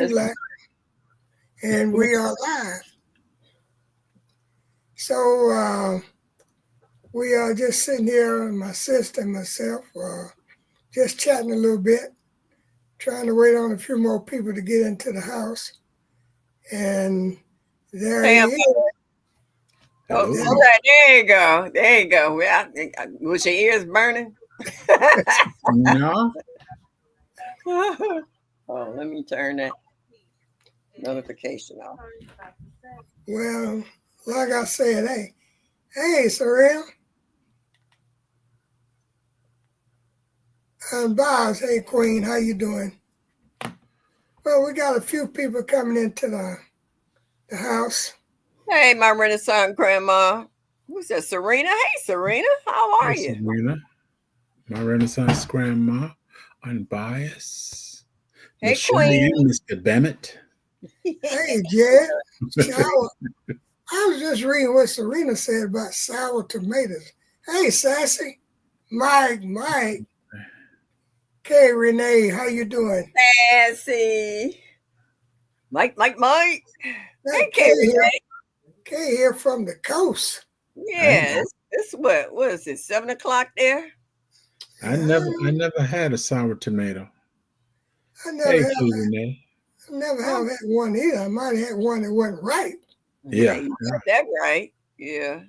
black, and we are live. So we are just sitting here, my sister and myself, just chatting a little bit, trying to wait on a few more people to get into the house. And there he Pam, is. oh, Hello. all right, there you go. There you go. Well, was your ears burning? No. Oh, let me turn that notification off. Well, like I said, hey, Sorrel. And Boz, hey, Queen, how you doing? Well, we got a few people coming into the house. Hey, my Renaissance grandma. Who's that? Serena? Hey, Serena. How are Hey, you? Sabrina. My Renaissance grandma. Unbiased. Hey, Miss Shirley Queen. and Mr. Bennett. Hey, Jed. Sour. I was just reading what Serena said about sour tomatoes. Hey, Sassy. Mike. Okay, Renee, how you doing? Sassy. Mike. Hey, That Kay. Kay here from the coast. Yeah, it's what is it, 7 o'clock there? I never had a sour tomato. I Hey, never Renee. have had one either. I might have had one that wasn't right. Yeah. You got that right. Yeah.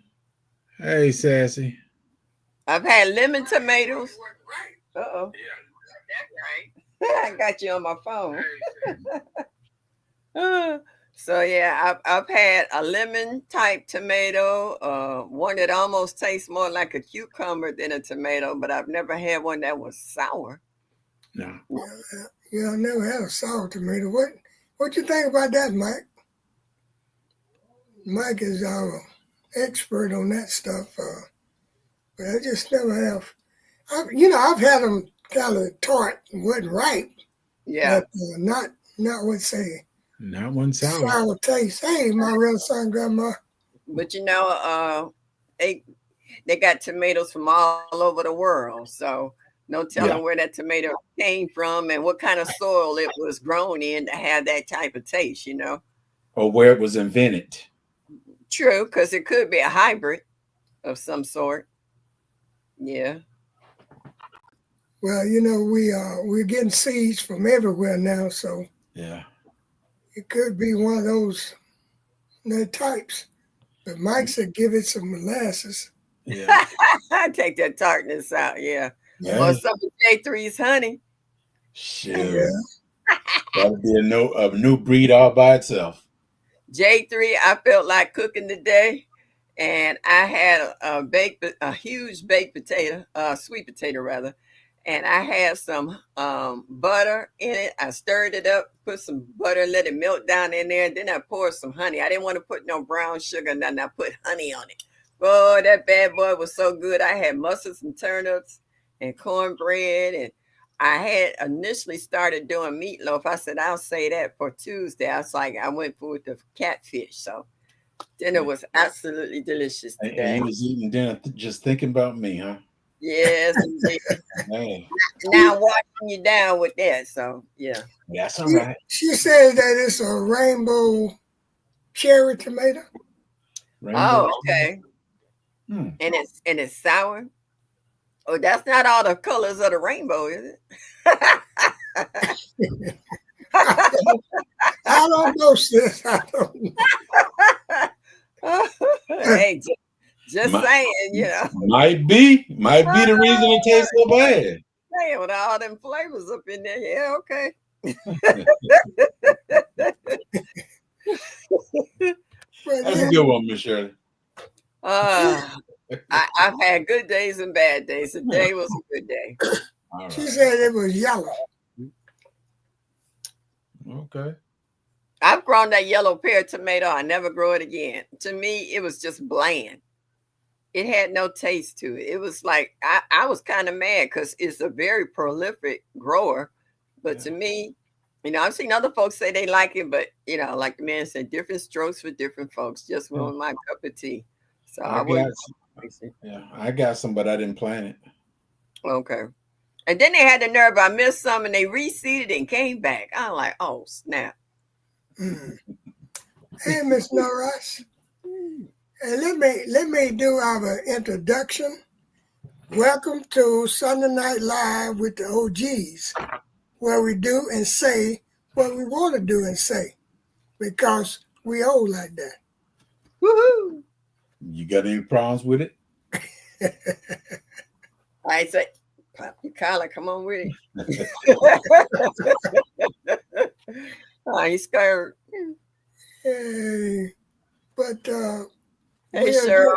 Hey, Sassy. I've had lemon tomatoes. Uh-oh. I got you on my phone. So yeah, I've had a lemon type tomato, one that almost tastes more like a cucumber than a tomato, but I've never had one that was sour. No. Yeah, I never had a sour tomato. What you think about that, Mike? Mike is our expert on that stuff, but I just never have. I've had them kind of tart and wasn't ripe, Yeah. but not what say Not one sour. sour taste. Hey, my Renaissance grandma. But they got tomatoes from all over the world, so no telling where that tomato came from and what kind of soil it was grown in to have that type of taste. Or where it was invented. True, because it could be a hybrid of some sort. Yeah. Well, we're getting seeds from everywhere now, so Yeah. it could be one of those types. But Mike said give it some molasses. Yeah. I take that tartness out, yeah. Yeah. Or some of J3's honey. Shoot. Yeah. That would be a new breed all by itself. J3, I felt like cooking today, and I had a huge baked potato, sweet potato rather, and I had some butter in it. I stirred it up, put some butter, let it melt down in there, and then I poured some honey. I didn't want to put no brown sugar, and then I put honey on it. Oh, that bad boy was so good. I had mustards and turnips and cornbread, and I had initially started doing meatloaf. I said, I'll say that for Tuesday. I went for the catfish. So dinner was absolutely delicious today. And you was eating dinner just thinking about me, huh? Yes, indeed. Man. Now I'm watching you down with that. So, yeah. That's all right. She says that it's a rainbow cherry tomato. Oh, okay. And it's sour. Oh, that's not all the colors of the rainbow, is it? I don't know, sis. I don't know. Hey, just saying, Might be the reason it tastes so bad. Saying with all them flavors up in there. Yeah, okay. That's a good one, Miss Shirley. I've had good days and bad days. Today was a good day. She said it was yellow. Okay. I've grown that yellow pear tomato. I never grow it again. To me, it was just bland. It had no taste to it. It was like I was kind of mad because it's a very prolific grower. But to me, I've seen other folks say they like it, but like the man said, different strokes for different folks. Just wasn't my cup of tea. So I got some, but I didn't plant it. Okay. And then they had the nerve. I missed some, and they reseeded and came back. I'm like, oh snap! Mm. Hey, Miss Norris, and let me do our introduction. Welcome to Sunday Night Live with the OGs, where we do and say what we want to do and say because we old like that. Woohoo! You got any problems with it? I say, pop your collar, come on with it. I ain't scared. Hey, but Hey, we are Cheryl.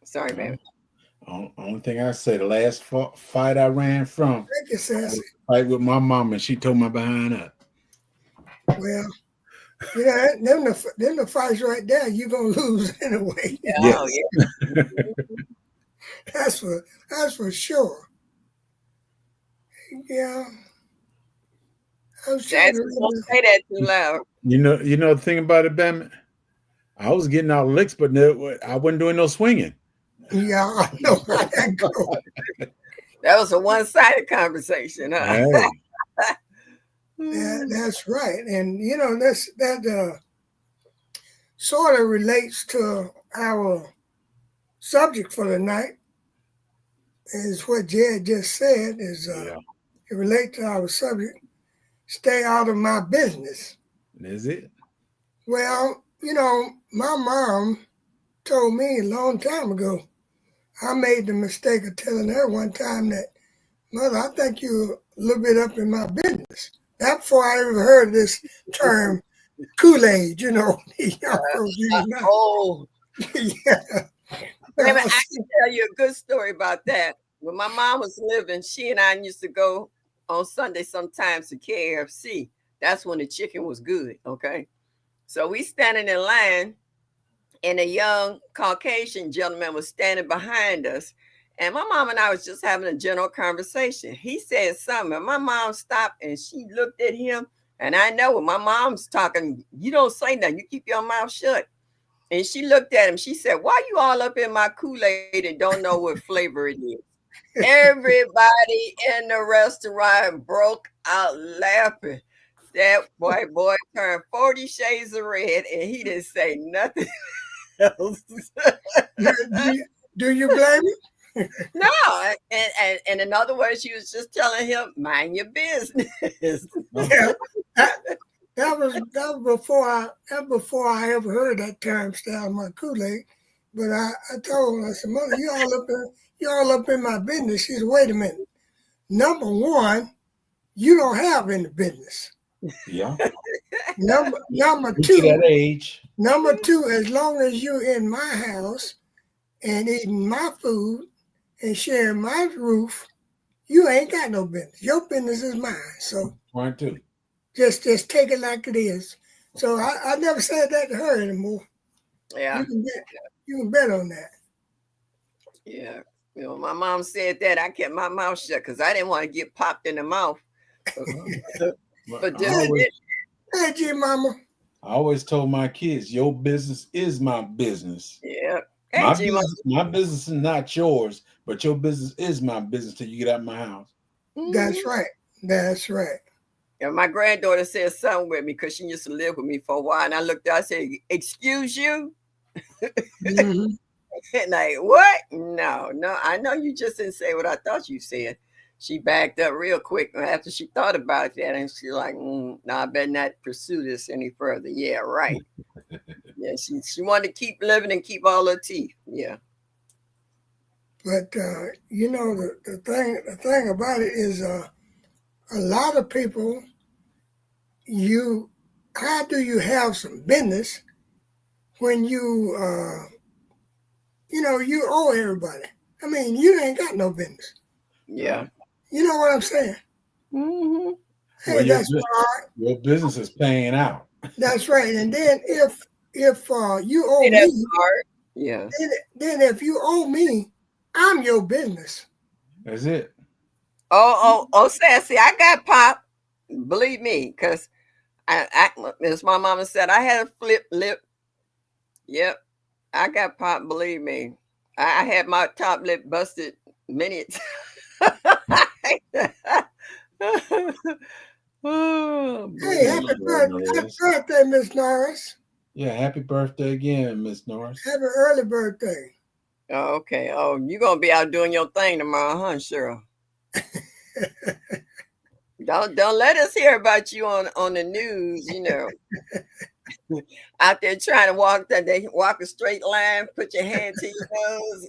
just, Sorry, baby. Only thing I say, the last fight I ran from, thank you, Sassy. fight with my mom, and she tore my behind up. Well, them the fights right there, you're gonna lose anyway. Oh, Yes. yeah. That's for sure. Yeah, I was trying That's to don't remember. say that too loud. You know the thing about it, Batman. I was getting out licks, but I wasn't doing no swinging. Yeah, I know how that goes. That was a one-sided conversation, huh? Hey, That's right, and that sort of relates to our subject for the night. Is what Jed just said. yeah, It relates to our subject. Stay out of my business. is it? Well, my mom told me a long time ago. I made the mistake of telling her one time that, Mother, I think you're a little bit up in my business. That's before I ever heard this term Kool-Aid, young folks use now. Oh, Yeah. baby, I can tell you a good story about that. When my mom was living, she and I used to go on Sunday sometimes to KFC. That's when the chicken was good, okay? So we standing in line, and a young Caucasian gentleman was standing behind us. And my mom and I was just having a general conversation. He said something, and my mom stopped and she looked at him. And I know when my mom's talking, you don't say nothing, you keep your mouth shut. And she looked at him. She said, "Why you all up in my Kool-Aid and don't know what flavor it is?" Everybody in the restaurant broke out laughing. That white boy turned 40 shades of red and he didn't say nothing else. do you blame me? No, and in other words, she was just telling him, mind your business. Yeah, that was before I ever heard that term "stay out of my Kool-Aid." But I told her, I said, Mother, you all up in my business. She said, wait a minute. Number one, you don't have any business. Yeah. Number To two, that age. as long as you're in my house and eating my food and sharing my roof, you ain't got no business. Your business is mine. So Point two. just take it like it is. So I never said that to her anymore. Yeah, You can bet on that. yeah. My mom said that. I kept my mouth shut because I didn't want to get popped in the mouth. But Hey, G Mama. I always told my kids, your business is my business. Yeah. Hey, G, My business is not yours, but your business is my business till you get out of my house. That's right. That's right. And my granddaughter said something with me because she used to live with me for a while. And I looked out, I said, "Excuse you?" Mm-hmm. And like, what? No, I know you just didn't say what I thought you said. She backed up real quick after she thought about that. And she's like, no, I better not pursue this any further. Yeah, right. Yeah, she wanted to keep living and keep all her teeth. Yeah. But the thing about it is a lot of people how do you have some business when you owe everybody? I mean, you ain't got no business. Yeah. You know what I'm saying? Mm-hmm. Hey, Well, that's right. your business is paying out. That's right. And then if you owe Hey, that's me, hard. Yeah. then if you owe me, I'm your business. That's it. Oh, Sassy, I got pop. Believe me, because as my mama said, I had a flip lip. Yep. I got pop, believe me. I had my top lip busted many times. Oh Hey, boy. happy birthday, Miss Norris. Yeah, happy birthday again, Miss Norris. Happy early birthday. Oh, okay. Oh, you gonna be out doing your thing tomorrow, huh, Cheryl? Don't let us hear about you on the news. Out there trying to walk that they walk a straight line, put your hand to your nose.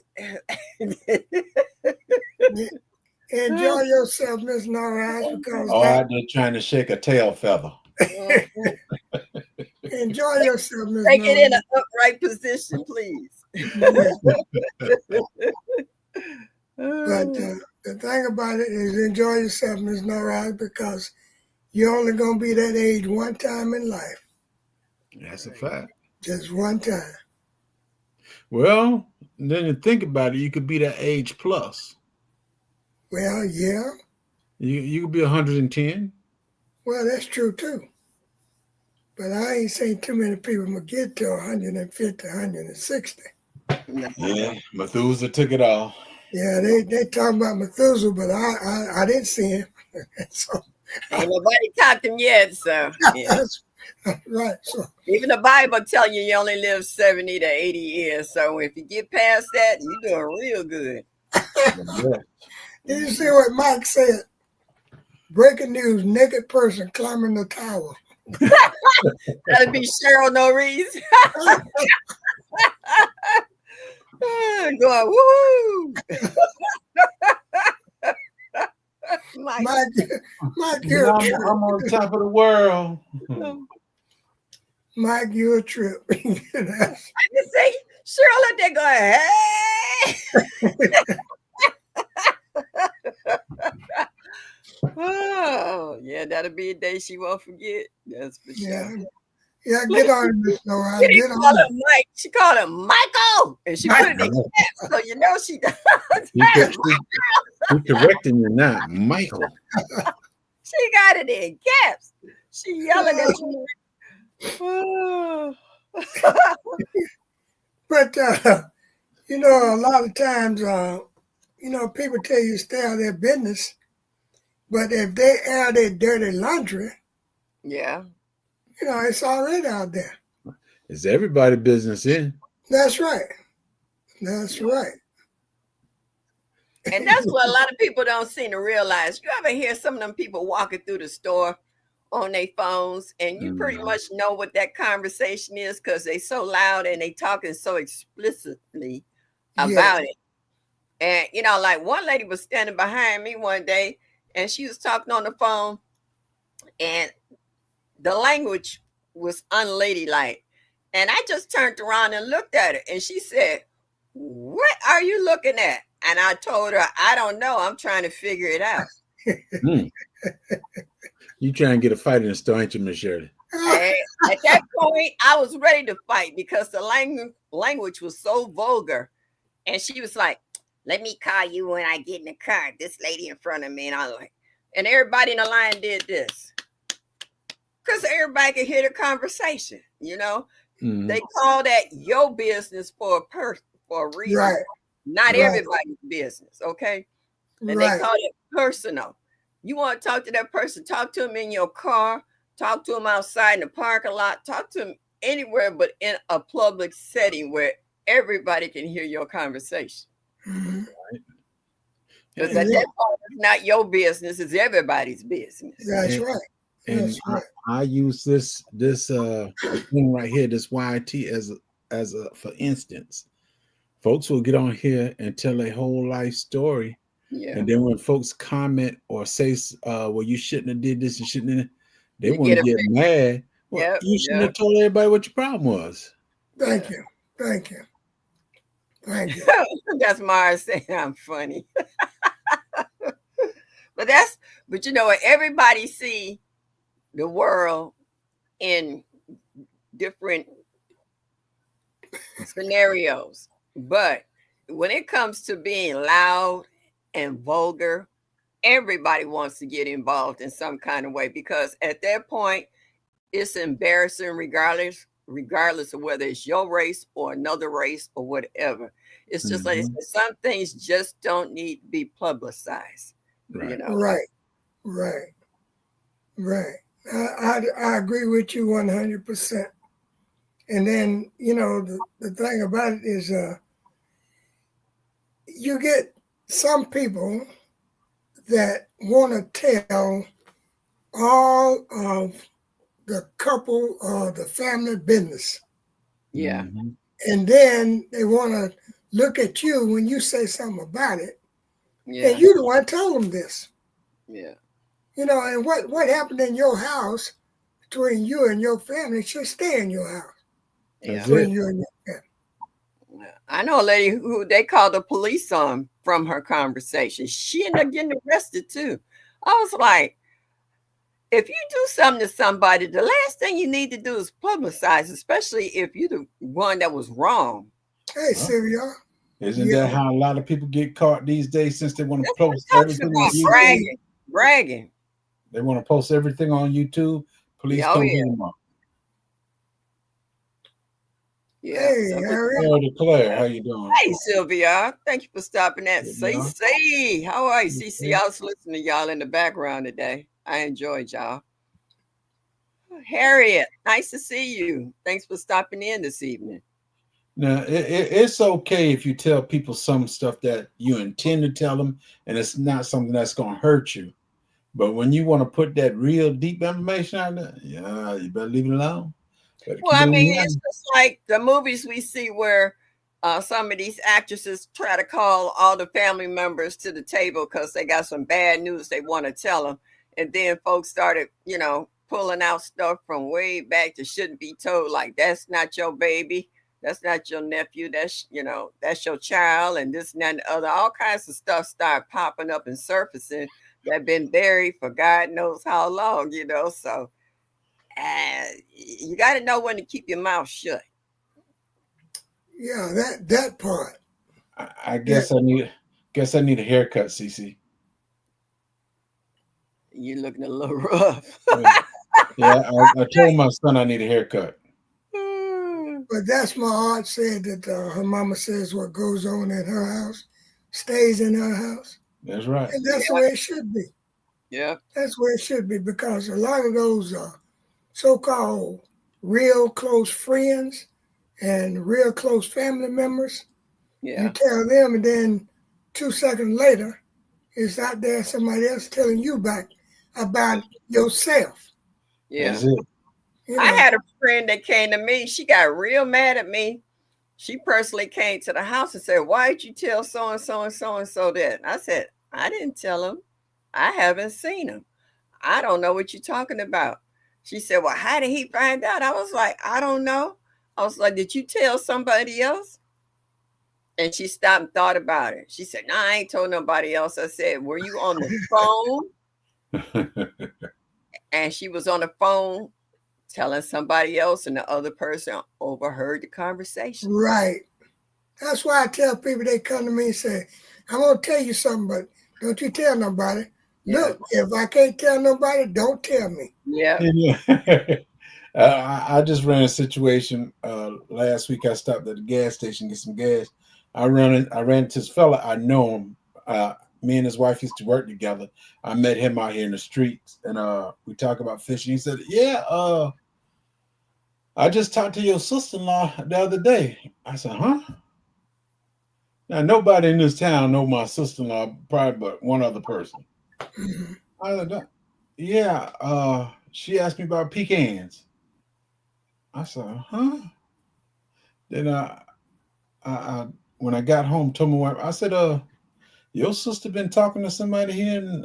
Enjoy yourself, Miss Norris, because Oh, that out there trying to shake a tail feather. Mhm. enjoy yourself, Miss Take it in Norris. an upright position, please. Yeah. But Oh, the thing about it is enjoy yourself, Miss Norris, because you're only gonna be that age one time in life. That's a fact. Just one time. Well, then you think about it, you could be that age plus. Well, yeah. You could be 110. Well, that's true too. But I ain't seen too many people get to 150, 160. no. Yeah, Methuselah took it all. Yeah, they talking about Methuselah, but I didn't see him. So Ain't nobody talked him yet, so yeah. that's right. So Even the Bible tell you only live 70 to 80 years. So if you get past that, you're doing real good. Yeah. did you see what Mike said? Breaking news: naked person climbing the tower. That'll be Cheryl No reason. Going woohoo. Mike. Mike, you're a trip. I'm on top of the world. Mike, you're a trip. I can see Cheryl out there going, hey. Oh, yeah, that'll be a day she won't forget. That's for Yeah. sure. Yeah, get on it, Miss Nora. She didn't Get call on him Mike. She called him Michael. And she put it in caps, so you know she does. You're correcting you now, Michael. She got it in caps. She yelling at you. Oh. But you know, a lot of times, people tell you stay out of their business, but if they air their dirty laundry, Yeah. it's already out there. It's everybody's business in. That's right. That's right. And that's what a lot of people don't seem to realize. You ever hear some of them people walking through the store on their phones, and you pretty much know what that conversation is because they so loud and they talking so explicitly about it. And like one lady was standing behind me one day, and she was talking on the phone, and the language was unladylike. And I just turned around and looked at her, and she said, "What are you looking at?" And I told her, "I don't know. I'm trying to figure it out." You trying to get a fight in the store, ain't you, Miss Shirley? At that point, I was ready to fight because the language was so vulgar. And she was like, "Let me call you when I get in the car." This lady in front of me, and I was like, and everybody in the line did this because everybody could hear the conversation. They call that your business for a reason, Right. not everybody's business. Okay, and they call it personal. You want to talk to that person, talk to them in your car, talk to them outside in the parking lot, talk to them anywhere but in a public setting where everybody can hear your conversation. Mm-hmm. Because at that point, it's not your business, it's everybody's business. That's right. And I use this thing right here, this YT as a for instance. Folks will get on here and tell their whole life story. Yeah. And then when folks comment or say, well, you shouldn't have did this and shouldn't have, they want to get mad. Well, you shouldn't have told everybody what your problem was. Thank you. That's Mars saying I'm funny. But everybody see the world in different scenarios. But when it comes to being loud and vulgar, everybody wants to get involved in some kind of way because at that point, it's embarrassing regardless of whether it's your race or another race or whatever. It's just like some things just don't need to be publicized. Right. Right, right. I agree with you 100%. And then, the thing about it is you get some people that want to tell all of the couple or the family business. Yeah. Mm-hmm. And then they want to look at you when you say something about it. And Yeah. you the one tell them this. Yeah. And what happened in your house between you and your family should stay in your house Yeah. That's between it. you and your family. Yeah. I know a lady who they called the police on from her conversation. She ended up getting arrested too. I was like, if you do something to somebody, the last thing you need to do is publicize, especially if you're the one that was wrong. Hey, Huh? Sylvia. Isn't Yeah. that how a lot of people get caught these days since they want to That's what post I'm talking everything on about. YouTube? See, Bragging. They want to post everything on YouTube. Police Yeah, oh come yeah. hit them up. Yeah. hey, So Harriet. Oh, Declare, how you doing? hey Sylvia, thank you for stopping at Yeah. CC. How are you, CC? Okay. I was listening to y'all in the background today. I enjoyed y'all. Harriet, nice to see you. Thanks for stopping in this evening. Now, it's okay if you tell people some stuff that you intend to tell them, and it's not something that's going to hurt you. But when you want to put that real deep information out there, yeah, you better leave it alone. Better Well, keep I it on mean, the it's line. just like the movies we see where some of these actresses try to call all the family members to the table because they got some bad news they want to tell them. And then folks started, pulling out stuff from way back that shouldn't be told, like that's not your baby. That's not your nephew. That's your child, and this and that and the other. All kinds of stuff start popping up and surfacing that been buried for God knows how long. So you got to know when to keep your mouth shut. Yeah, that part. I Yeah, guess I need a haircut, Cece. You're looking a little rough. Yeah, yeah. I told my son I need a haircut. but that's my aunt said that her mama says what goes on at her house stays in her house. That's right. And that's the way it should be. Yeah, That's where it should be because a lot of those so-called real close friends and real close family members, you yeah, tell them, and then 2 seconds later, it's out there somebody else telling you back about yourself. yeah. That's it. You I know, had a friend that came to me. She got real mad at me. She personally came to the house and said, "Why did you tell so and so and so and so that?" I said, "I didn't tell him. I haven't seen him. I don't know what you're talking about." She said, "Well, how did he find out?" I was like, "I don't know." I was like, "Did you tell somebody else?" And she stopped and thought about it. She said, "No, I ain't told nobody else." I said, "Were you on the phone?" And she was on the phone telling somebody else, and the other person overheard the conversation. right. That's why I tell people they come to me and say, I'm going to tell you something, but don't you tell nobody. Yeah. Look, if I can't tell nobody, don't tell me. Yeah. Yeah. I just ran a situation last week. I stopped at the gas station to get some gas. I ran into this fella. I know him. Me and his wife used to work together. I met him out here in the streets, and we talk about fishing. He said, "Yeah, I just talked to your sister-in-law the other day." I said, "Huh?" Now nobody in this town know my sister-in-law, probably but one other person. Mhm. I said, "Yeah, she asked me about pecans." I said, "Huh?" Then I when I got home, told my wife, I said, your sister been talking to somebody here in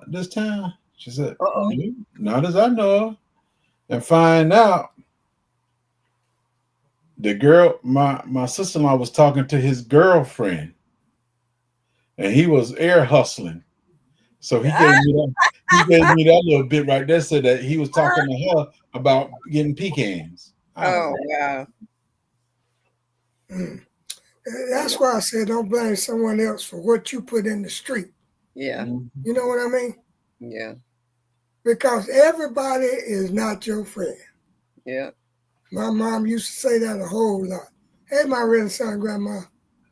this town?" She said, Uh-oh. "No, not as I know of." And find out the girl, my sister-in-law was talking to his girlfriend, and he was air hustling. So he gave me that little bit right there, said that he was talking to her about getting pecans. I was Oh, like, wow. Mm. That's why I said don't blame someone else for what you put in the street. Yeah. "Mhm." You know what I mean? Yeah. Because everybody is not your friend. Yeah. My mom used to say that a whole lot. Hey, my real son, grandma.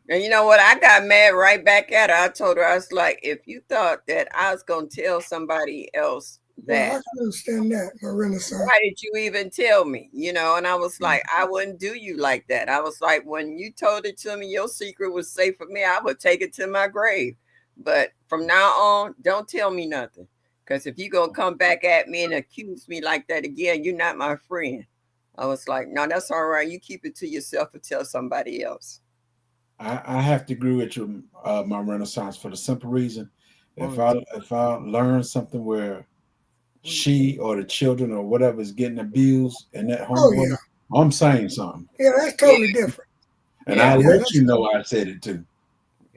And you know what? I got mad right back at her. I told her, I was like, if you thought that I was going to tell somebody else Well, I that, can understand that, my Renaissance. why did you even tell me? And I was like, I wouldn't do you like that. I was like, when you told it to me, your secret was safe for me. I would take it to my grave. But from now on, don't tell me nothing. Because if you're going to come back at me and accuse me like that again, you're not my friend. I was like, no, that's all right. You keep it to yourself or tell somebody else. I have to agree with you, my Renaissance, for the simple reason, if Mm, I learn something where she or the children or whatever is getting abused in that home, Oh well, yeah, I'm saying something, yeah, that's yeah, totally different. and I yeah, Yeah, let that's you know I said it too.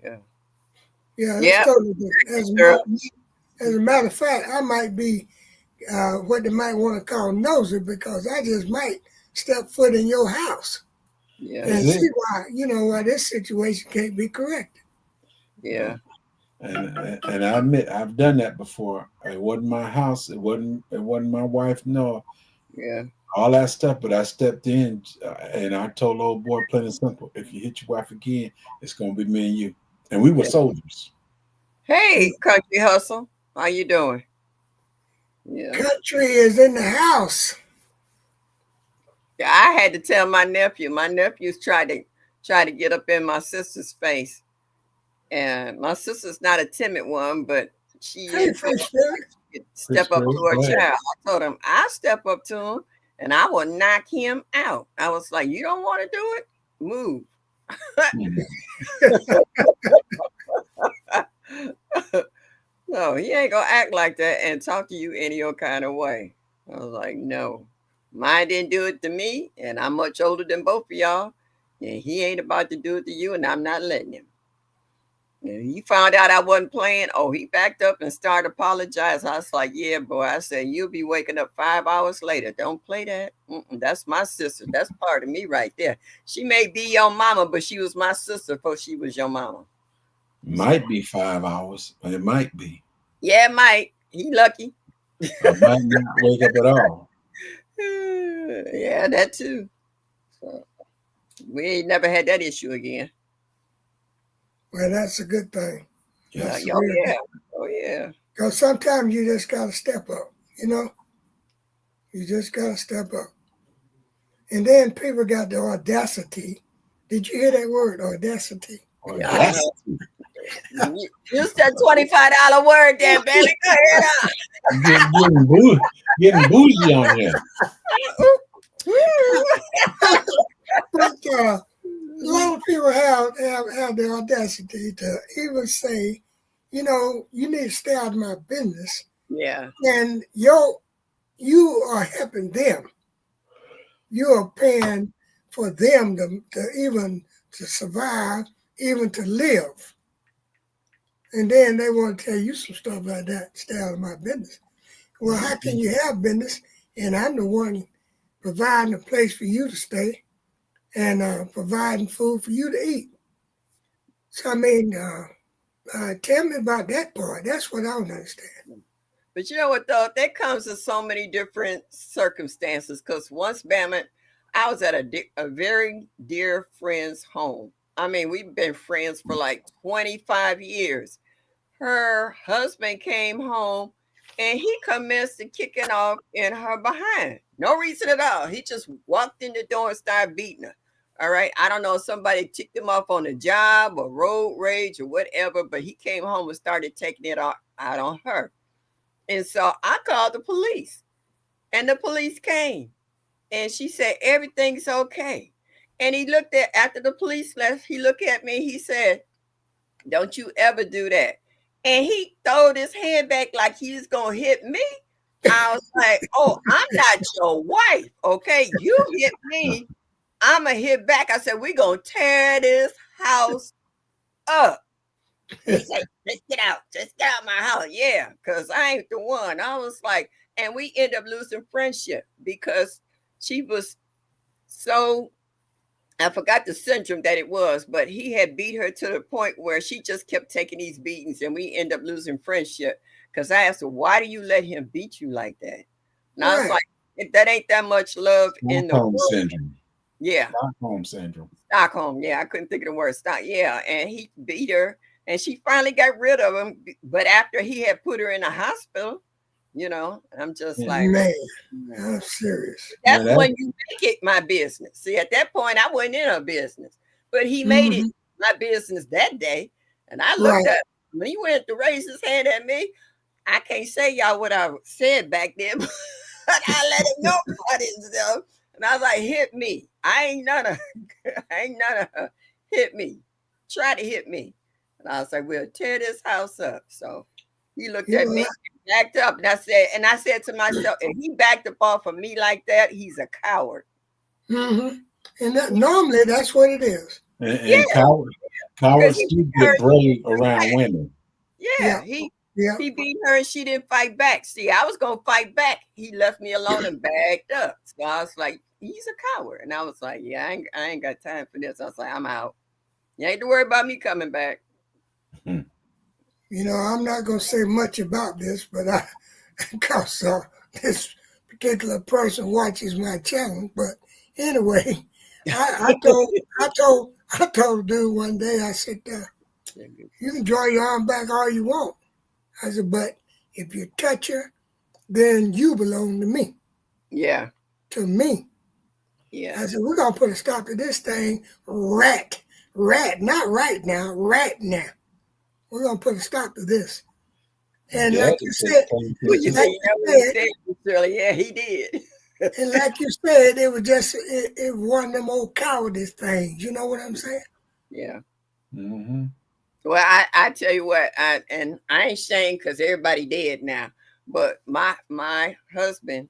yeah, yeah, that's yeah, totally different. girl. As a matter of fact, I might be what they might want to call nosy because I just might step foot in your house Yeah, That's and it. see why this situation can't be corrected. yeah, And I admit I've done that before. It wasn't my house. It wasn't my wife. No, yeah, all that stuff. But I stepped in and I told old boy plain and simple: if you hit your wife again, it's gonna be me and you. And we were yeah. soldiers. And Hey, country hustle, how you doing? Yeah. country is in the house. Yeah, I had to tell my nephew. My nephew's tried to get up in my sister's face, and my sister's not a timid one, but she Hey, is Free Spirit. Chris step up Perry, to her go ahead. child. I told him I step up to him, and I will knock him out. I was like, you don't want to do it? Move. Mhm. No, he ain't gonna act like that and talk to you any old kind of way. I was like, no. Mine didn't do it to me, and I'm much older than both of y'all. And he ain't about to do it to you, and I'm not letting him. And he found out I wasn't playing. Oh, he backed up and started apologizing. I was like, yeah, boy. I said, you'll be waking up 5 hours later. Don't play that. That's my sister. That's part of me right there. She may be your mama, but she was my sister before she was your mama. So, Might be 5 hours, but it might be. yeah, Mike, he lucky. I might not wake up at all. Yeah, that too. So we ain't never had that issue again. Well, that's a good thing. Yeah, That's a oh real yeah, good. oh yeah, Because sometimes you just gotta step up. You know, you just gotta step up. And then people got the audacity. Did you hear that word, audacity? Or yeah. I that's heard. Use that $25 word there, baby. Go ahead. getting bougie on here. But a lot of people have the audacity to even say, you need to stay out of my business. Yeah, And you are helping them. You are paying for them to even to survive, even to live. And then they want to tell you some stuff like that. Stay out of my business. Well, how can you have business? And I'm the one providing a place for you to stay and providing food for you to eat. So I mean, tell me about that part. That's what I don't understand. but you know what though? That comes in so many different circumstances. Because once, Bama, I was at a very dear friend's home. I mean, we've been friends for like 25 years. Her husband came home and he commenced to kicking off in her behind. No reason at all. He just walked in the door and started beating her. All right. I don't know if somebody ticked him off on the job or road rage or whatever, but he came home and started taking it out on her. And so I called the police, and the police came, and she said everything's okay. And he looked at after the police left. He looked at me. He said, don't you ever do that. And he throwed his hand back like he was going to hit me. I was like, oh, I'm not your wife. Okay. You hit me. I'm going to hit back. I said, we're going to tear this house up. He said, let's get out. Just get out of my house. Yeah. Because I ain't the one. I was like, and we end up losing friendship because she was so, I forgot the syndrome that it was, but he had beat her to the point where she just kept taking these beatings, and we end up losing friendship. Because I asked her, "Why do you let him beat you like that?" And I was Right. like, "That ain't that much love in the Stockholm world." syndrome. Yeah, Stockholm syndrome. Stockholm. Yeah, I couldn't think of the word. Stock. Yeah, and he beat her, and she finally got rid of him. But after he had put her in a hospital, I'm just Yeah, like, Man, "Mm." I'm serious. yeah, That's that. when you make it my business. See, at that point, I wasn't in her business, but he made it Hmm. my business that day. And I looked Right. at him. When he went to raise his hand at me, I can't say y'all what I said back then, but I let it go about himself. And I was like, hit me. I ain't none of her. Hit me. Try to hit me. And I was like, we'll tear this house up. So he looked You at know me, backed up, and I said to myself, if he backed up off of me like that, he's a coward. hmm And that, normally that's what it is. And Yeah, because cowards he still beat her. get brave around women. Yeah, Yeah, yeah. he beat her and she didn't fight back. See, I was gonna fight back. He left me alone and backed up. So I was like, he's a coward. And I was like, yeah, I ain't got time for this. I was like, I'm out. You ain't to worry about me coming back. Hmm. I'm not gonna say much about this, but because this particular person watches my channel. But anyway, I told the dude one day. I said, "You can draw your arm back all you want." I said, "But if you touch her, then you belong to me. Yeah, To me." yeah, I said, "We're gonna put a stop to this thing, rat, not right now, rat now. We're gonna put a stop to this." And Yeah, like you they said, came to well, the you like say table. you you know what he said, said, Shirley. Yeah, he did. and like you said, it was just it one of them old cowardice things. You know what I'm saying? Yeah. Hmm. Well, I tell you what, and I ain't ashamed because everybody dead now. But my husband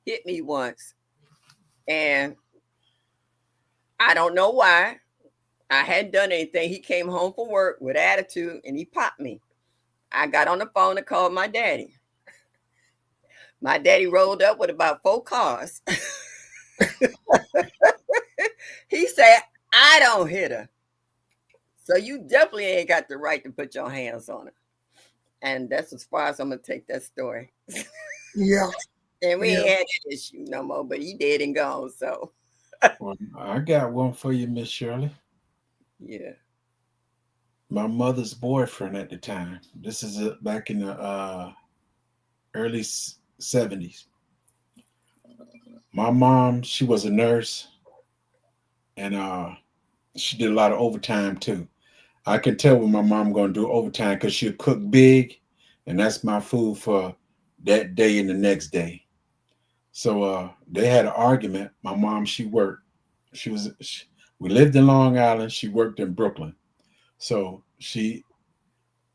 hit me once, and I don't know why. I hadn't done anything. He came home from work with attitude, and he popped me. I got on the phone and called my daddy. My daddy rolled up with about 4 cars. He said, "I don't hit her, so you definitely ain't got the right to put your hands on her." And that's as far as I'm gonna take that story. Yeah, And we yeah. ain't had that issue no more, but he dead and gone. So Well, I got one for you, Miss Shirley. yeah, My mother's boyfriend at the time. This is back in the early 70s. My mom, she was a nurse, and she did a lot of overtime too. I can tell when my mom gonna do overtime because she'll cook big, and that's my food for that day and the next day. So they had an argument. My mom, she worked. We lived in Long Island. She worked in Brooklyn. So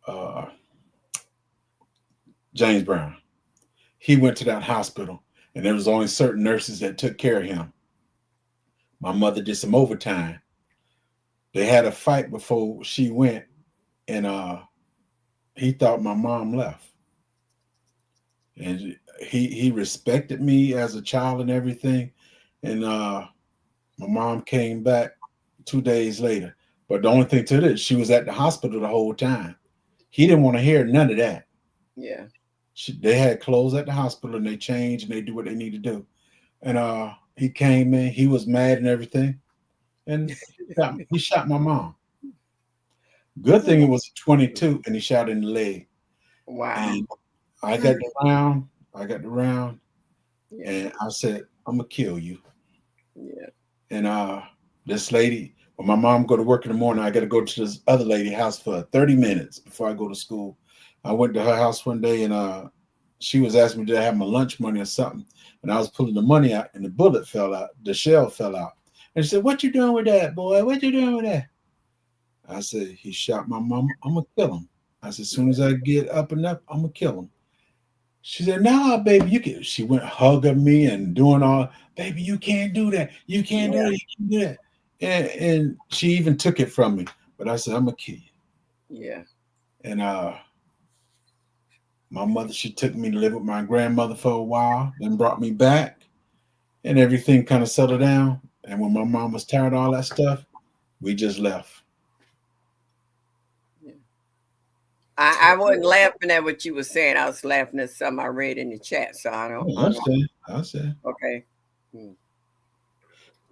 uh, James Brown, he went to that hospital, and there was only certain nurses that took care of him. My mother did some overtime. They had a fight before she went, and he thought my mom left, and he respected me as a child and everything, and my mom came back 2 days later. But the only thing to this, she was at the hospital the whole time. He didn't want to hear none of that. yeah, They had clothes at the hospital, and they changed and they do what they need to do. And he came in, he was mad and everything, and he shot my mom. Good thing it was 22, and he shot in the leg. wow, And I got Mm. the round, I got the round, yeah, and I said, I'm gonna kill you. yeah, And this lady, when my mom go to work in the morning, I got to go to this other lady house for 30 minutes before I go to school. I went to her house one day, and she was asking me, did I have my lunch money or something? And I was pulling the money out, and the bullet fell out. The shell fell out. And she said, what you doing with that, boy? What you doing with that? I said, he shot my mom. I'm going to kill him. I said, as soon as I get up and up, I'm going to kill him. She said, "Nah, baby, you can." She went hugging me and doing all, baby, you can't do that. You can't do yeah, that. You can't do that. And she even took it from me. But I said, I'm gonna kill you. yeah, And my mother, she took me to live with my grandmother for a while, then brought me back, and everything kind of settled down. And when my mom was tired of all that stuff, we just left. yeah. I wasn't laughing at what you were saying. I was laughing at something I read in the chat. So I don't, Yeah, I I don't. said, I said. Okay. Hmm.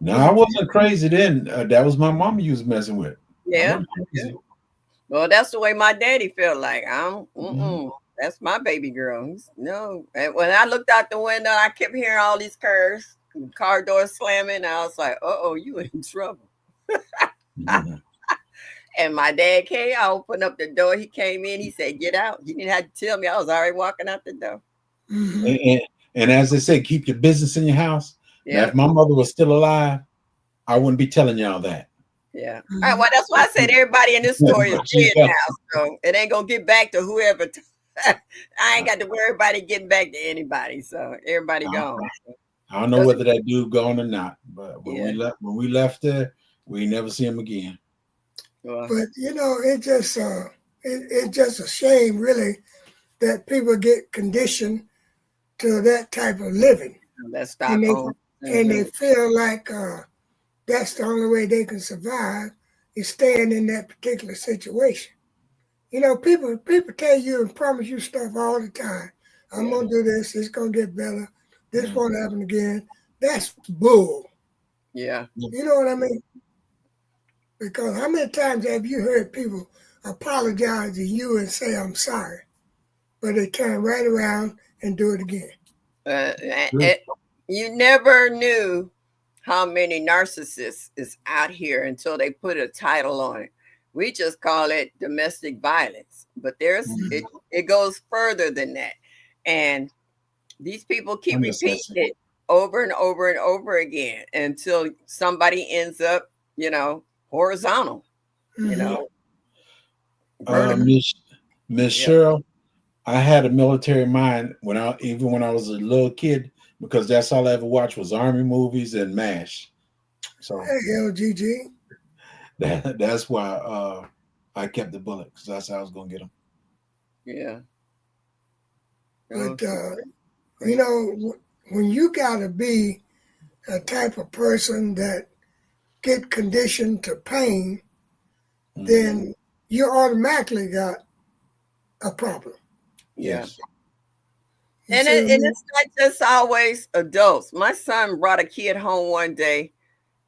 No, I wasn't crazy then. That was my mama you was messing with. I Yeah. wasn't crazy. Well, that's the way my daddy felt like. I don't, Mhm. that's my baby girl. No. And when I looked out the window, I kept hearing all these curves, car doors slamming. I was like, "Uh-oh, you in trouble." Mhm. And my dad came. I opened up the door. He came in. He said, "Get out." He didn't have to tell me. I was already walking out the door. And, Hmm. and, and as they say, keep your business in your house. Now, if Yep. my mother was still alive, I wouldn't be telling y'all that. Yeah. All right. Hmm. Well, that's why I said everybody in this story is But she's dead gone. now, so it ain't gonna get back to whoever. I ain't got to worry about it getting back to anybody. So everybody I, gone. I don't know 'Cause- whether that dude gone or not. But yeah. when we left there, we never see him again. Well, But it's just a shame, really, that people get conditioned to that type of living, that's and Stockholm they syndrome. feel like that's the only way they can survive is staying in that particular situation. People tell you and promise you stuff all the time. I'm Yeah. gonna do this. It's gonna get better. This Mhm. won't happen again. That's bull. Yeah. You know what I mean? Because how many times have you heard people apologize to you and say I'm sorry, but they turn right around and do it again? Uh, True. it, you never knew how many narcissists is out here until they put a title on it. We just call it domestic violence, but there's Mhm. it goes further than that. And these people keep repeating Unnecessary. it over and over and over again until somebody ends up, horizontal, you Mm-hmm. know, vertical. Miss Miss Yeah. Cheryl, I had a military mind when I was a little kid because that's all I ever watched was army movies and MASH. So Hey, LGG. that's why I kept the bullet because that's how I was gonna get them. Yeah. But Okay. when you gotta be a type of person that get conditioned to pain, Mhm. then you automatically got a problem. Yeah. Yes. You see what I And mean? it's not just always adults. My son brought a kid home one day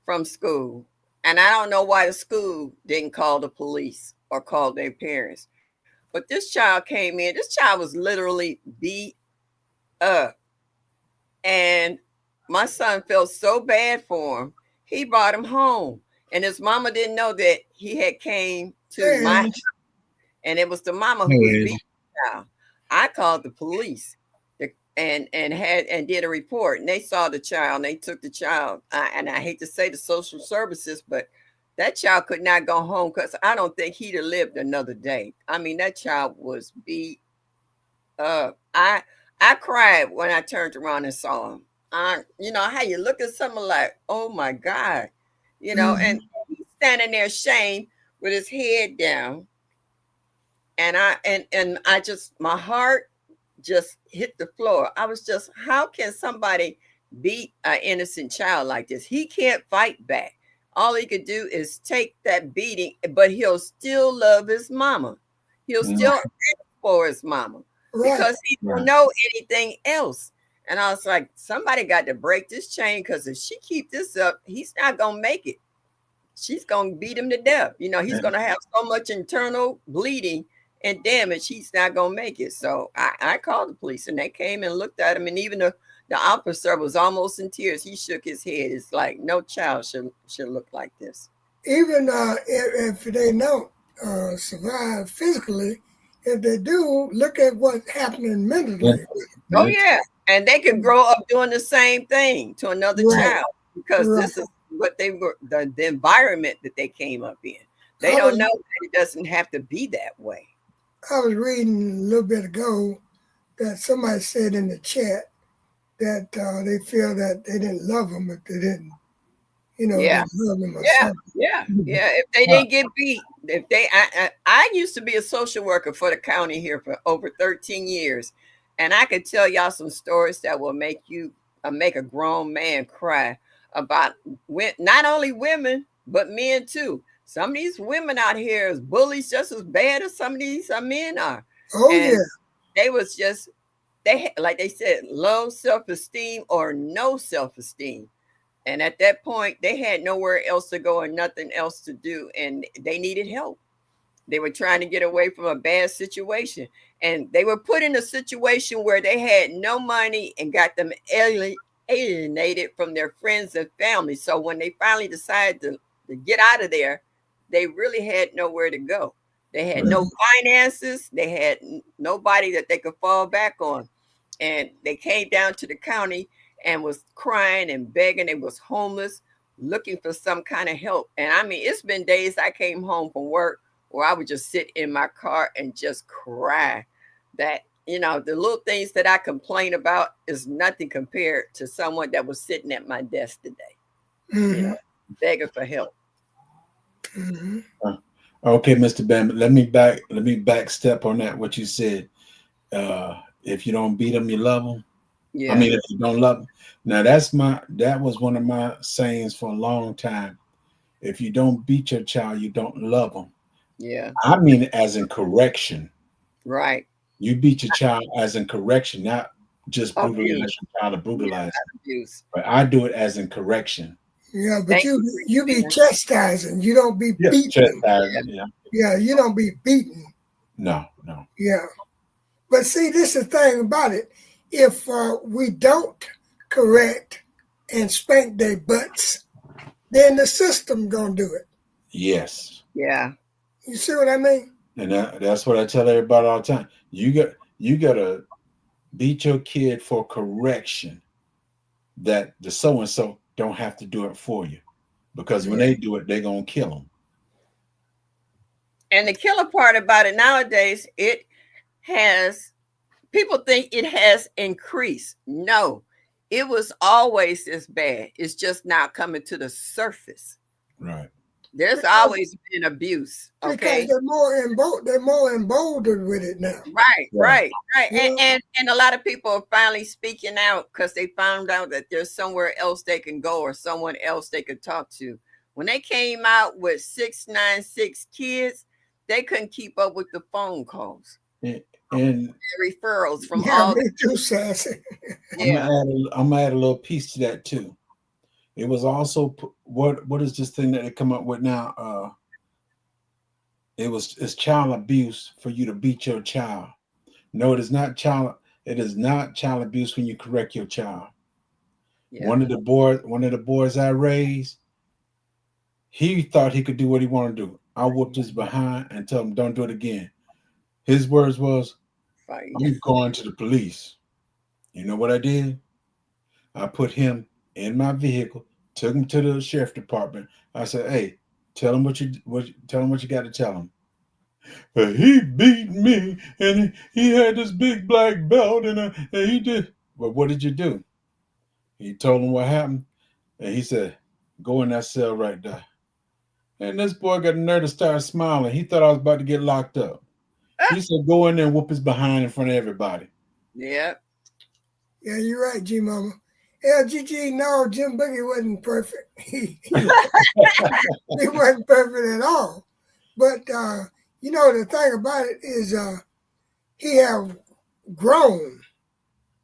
from school, and I don't know why the school didn't call the police or call their parents. But this child came in. This child was literally beat up, and my son felt so bad for him. He brought him home, and his mama didn't know that he had came to Hey, my, Ange. and it was the mama who was Hey, beating the child. I called the police and did a report, and they saw the child and they took the child. And I hate to say the social services, but that child could not go home because I don't think he'd have lived another day. I mean, that child was beat up. I cried when I turned around and saw him. How you look at someone like, oh my God, and Mm-hmm. he's standing there ashamed with his head down, and I just my heart just hit the floor. I was just, how can somebody beat an innocent child like this? He can't fight back. All he could do is take that beating, but he'll still love his mama. He'll mhm, still ask for his mama Right. because he don't right. know anything else. And I was like, somebody got to break this chain because if she keep this up, he's not gonna make it. She's gonna beat him to death. He's And gonna have so much internal bleeding and damage, he's not gonna make it. So I called the police and they came and looked at him, and even the officer was almost in tears. He shook his head. It's like no child should look like this. Even if they don't survive physically, if they do, look at what's happening men- mentally. Oh mental. yeah. And they could grow up doing the same thing to another Right. child because Right. this is what they were the environment that they came up in. They I don't was know that it doesn't have to be that way. I was reading a little bit ago that somebody said in the chat that they feel that they didn't love them if they Yeah. didn't love them or Yeah, something. yeah, yeah. If they Uh, didn't get beat, if they, I used to be a social worker for the county here for over 13 years, and I could tell y'all some stories that will make a grown man cry about not only women but men too. Some of these women out here is bullies just as bad as some of these men are, Oh and yeah. they was like they said, low self esteem or no self esteem. And at that point, they had nowhere else to go and nothing else to do, and they needed help. They were trying to get away from a bad situation, and they were put in a situation where they had no money and got them alienated from their friends and family. So when they finally decided to get out of there, they really had nowhere to go. They had Right. no finances, they had nobody that they could fall back on. And they came down to the county and was crying and begging. They was homeless, looking for some kind of help. And I mean, it's been days I came home from work where I would just sit in my car and just cry. That, the little things that I complain about is nothing compared to someone that was sitting at my desk today, you know, Mm-hmm. begging for help. Mm-hmm. Okay, Mr. Bam, let me back step on that. What you said. If you don't beat them, you love them. I Yeah, mean, if you don't love them. Now that was one of my sayings for a long time. If you don't beat your child, you don't love them. yeah, I mean it as in correction. right. You beat your child as in correction, not just brutalize Abuse. your child or Yeah, brutalize. not abuse. But I do it as in correction. Yeah, but Thank you you for you be explaining. chastising. You don't be Yeah, beating them. chastising. Yeah, Yeah, you don't be beaten. no, no. Yeah. But see, this is the thing about it. If we don't correct and spank their butts, then the system gonna do it. Yes, Yeah, You see what I mean? and that's what I tell everybody all the time. You gotta beat your kid for correction. That the so and so don't have to do it for you, because when Yeah. they do it, they're gonna kill them. and the killer part about it nowadays, it has people think it has increased. No, it was always this bad. It's just now coming to the surface. Right. There's Because always been abuse. because Okay. they're more emboldened with it now. Right, Right. right, right. You know? And a lot of people are finally speaking out because they found out that there's somewhere else they can go or someone else they could talk to. When they came out with 696 kids, they couldn't keep up with the phone calls, And, and the referrals from Yeah, all the me too, Sassy. yeah, I'm gonna add a little piece to that too. It was also what is this thing that they come up with now? It's child abuse for you to beat your child. No, it is not child. It is not child abuse when you correct your child. yeah, One of the boys I raised, he thought he could do what he wanted to do. I whooped his behind and told him, "Don't do it again." His words was, fight. "I'm going to the police." You know what I did? I put him in my vehicle, took him to the sheriff department. I said, "Hey, tell him what you got to tell him." He beat me, and he had this big black belt, and he did. But what did you do? He told him what happened, and he said, "Go in that cell right there." And this boy got the nerve to start smiling. He thought I was about to get locked up. He said, "Go in there and whoop his behind in front of everybody." Yeah, Yeah, you're right, G Mama. LGG, no, Jim Boogie wasn't perfect. He wasn't perfect at all. But the thing about it is he have grown.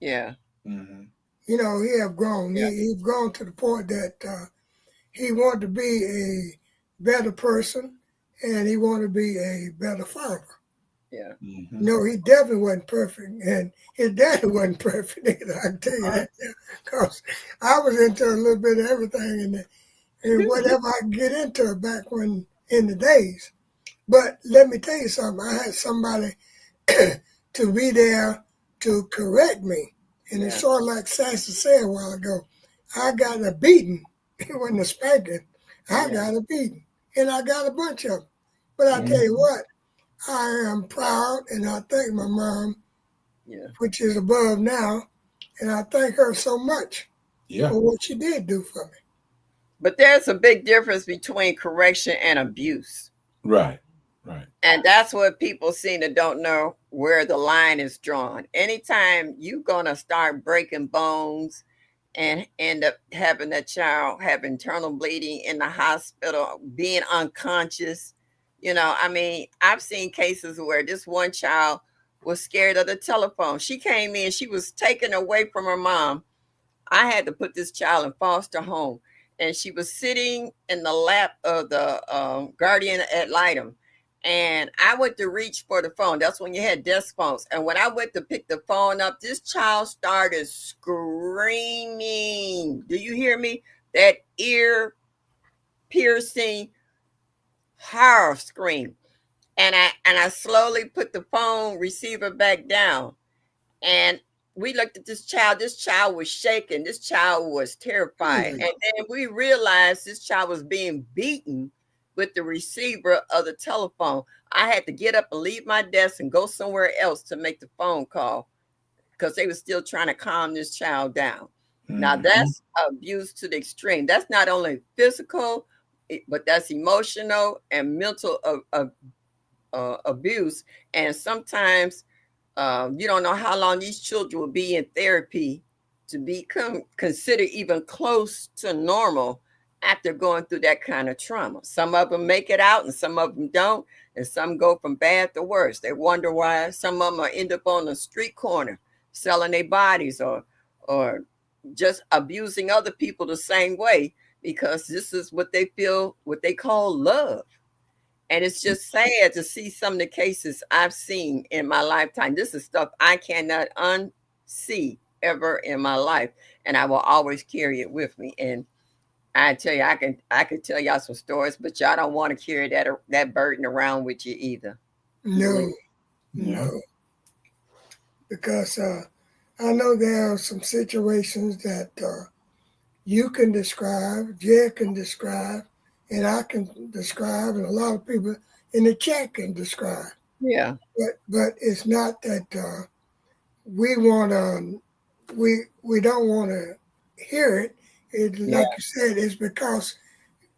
yeah, Mm-hmm. He have grown. yeah, He's grown to the point that he wanted to be a better person and he wanted to be a better father. yeah. Mm-hmm. No, he definitely wasn't perfect, and his daddy wasn't perfect either. I can tell you Right. that, because I was into a little bit of everything, and whatever I could get into back when in the days. But let me tell you something. I had somebody to be there to correct me, and it's Yeah, sort of like Sassy said a while ago. I got a beating. It wasn't a spanking. I yeah, got a beating, and I got a bunch of them. But I tell you Mm-hmm. what, I am proud, and I thank my mom, yeah. which is above now, and I thank her so much Yeah. for what she did do for me. But there's a big difference between correction and abuse. Right. Right. And that's what people seem to don't know where the line is drawn. Anytime you're gonna start breaking bones and end up having that child have internal bleeding in the hospital, being unconscious, I mean, I've seen cases where this one child was scared of the telephone. She came in, she was taken away from her mom. I had to put this child in foster home. and she was sitting in the lap of the guardian ad litem. And I went to reach for the phone. That's when you had desk phones. And when I went to pick the phone up, this child started screaming. Do you hear me? That ear piercing horror scream. And I slowly put the phone receiver back down. And we looked at this child. This child was shaking. This child was terrified. And then we realized this child was being beaten with the receiver of the telephone. I had to get up and leave my desk and go somewhere else to make the phone call because they were still trying to calm this child down. Now that's abuse to the extreme. That's not only physical, but that's emotional and mental abuse. And sometimes you don't know how long these children will be in therapy to become considered even close to normal after going through that kind of trauma. Some of them make it out and some of them don't. And some go from bad to worse. They wonder why some of them are end up on the street corner selling their bodies or just abusing other people the same way because this is what they feel, what they call love. And it's just sad to see some of the cases I've seen in my lifetime. This is stuff I cannot unsee ever in my life. And I will always carry it with me. And I tell you, I can tell y'all some stories, but y'all don't want to carry that burden around with you either. No, no. Because I know there are some situations that you can describe, Jed can describe, and I can describe, and a lot of people in the chat can describe. Yeah. But it's not that we want to, we don't want to hear it. Like you said, it's because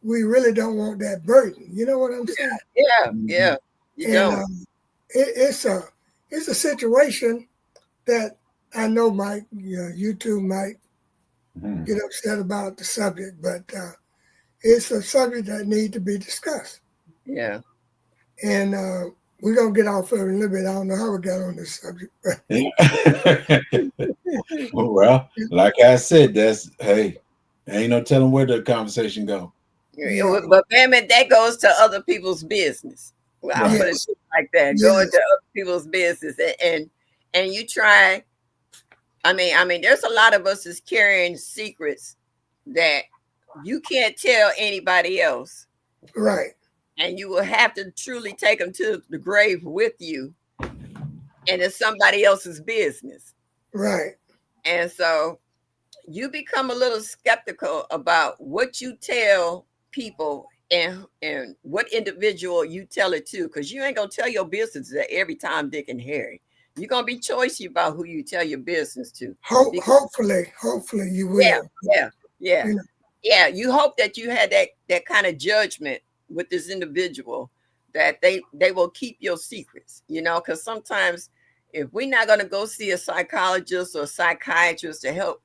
we really don't want that burden. You know what I'm saying? Yeah. You don't. It's a situation that I know Mike, you too might get upset about the subject, but it's a subject that needs to be discussed. Yeah. And we're going to get off of it a little bit. I don't know how we got on this subject. Well, like I said, hey, ain't no telling where the conversation go. Yeah. But damn it, that goes to other people's business. Well, I'll put it like that. Going to other people's business. And you try. I mean, there's a lot of us is carrying secrets that you can't tell anybody else. Right. And you will have to truly take them to the grave with you. And it's somebody else's business. Right. And so you become a little skeptical about what you tell people and what individual you tell it to, because you ain't going to tell your business to every Tom, Dick, and Harry. You're going to be choosy about who you tell your business to. Hopefully you will. Yeah. Yeah, you hope that you had that kind of judgment with this individual, that they will keep your secrets, because sometimes if we're not going to go see a psychologist or a psychiatrist to help